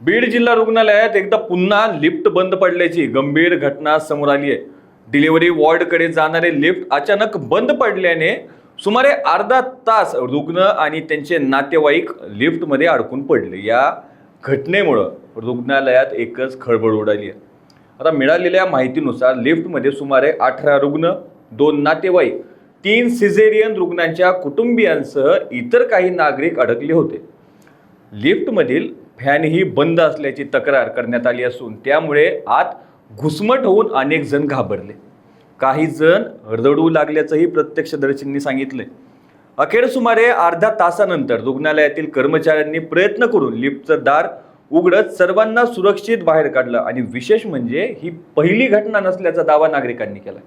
बीड जिल्हा रुग्णालयात एकदा पुन्हा लिफ्ट बंद पडल्याची गंभीर घटना समोर आली आहे। डिलिव्हरी वॉर्डकडे जाणारे लिफ्ट अचानक बंद पडल्याने सुमारे अर्धा तास रुग्ण आणि त्यांचे नातेवाईक लिफ्टमध्ये अडकून पडले। या घटनेमुळे रुग्णालयात एकच खळबळ उडाली आहे। आता मिळालेल्या माहितीनुसार लिफ्टमध्ये सुमारे 18 रुग्ण, 2 नातेवाईक, 3 सिझेरियन रुग्णांच्या कुटुंबियांसह इतर काही नागरिक अडकले होते। लिफ्टमधील फॅनही बंद असल्याची तक्रार करण्यात आली असून त्यामुळे आत घुसमट होऊन अनेक जण घाबरले। काही जण रडू लागल्याचंही प्रत्यक्षदर्शींनी सांगितले। अखेर सुमारे अर्ध्या तासानंतर रुग्णालयातील कर्मचाऱ्यांनी प्रयत्न करून लिफ्टचं दार उघडत सर्वांना सुरक्षित बाहेर काढलं आणि विशेष म्हणजे ही पहिली घटना नसल्याचा दावा नागरिकांनी केला।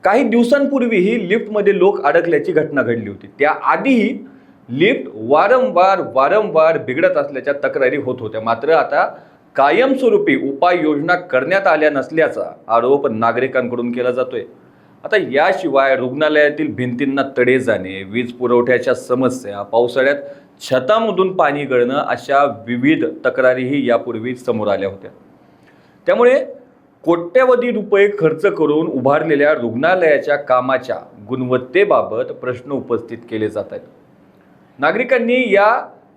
काही दिवसांपूर्वीही लिफ्टमध्ये लोक अडकल्याची घटना घडली होती। त्याआधीही लिफ्ट वारंवार बिघडत असल्याच्या तक्रारी होत होत्या। मात्र आता कायमस्वरूपी उपाययोजना करण्यात आल्या नसल्याचा आरोप नागरिकांकडून केला जातोय। आता याशिवाय रुग्णालयातील भिंतींना तडे जाणे, वीज पुरवठ्याच्या समस्या, पावसाळ्यात छतामधून पाणी गळणं अशा विविध तक्रारीही यापूर्वी समोर आल्या होत्या। त्यामुळे कोट्यवधी रुपये खर्च करून उभारलेल्या रुग्णालयाच्या कामाच्या गुणवत्तेबाबत प्रश्न उपस्थित केले जात आहेत। नागरिकांनी या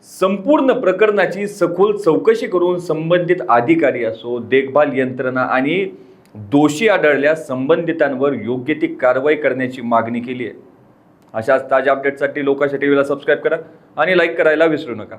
संपूर्ण प्रकरणाची सखोल चौकशी करून संबंधित अधिकारी असो, देखभाल यंत्रणा आणि दोषी आढळल्यास संबंधितांवर योग्य ती कारवाई करण्याची मागणी केली आहे। अशाच ताज्या अपडेटसाठी लोकाशा टीव्हीला सबस्क्राईब करा आणि लाईक करायला विसरू नका।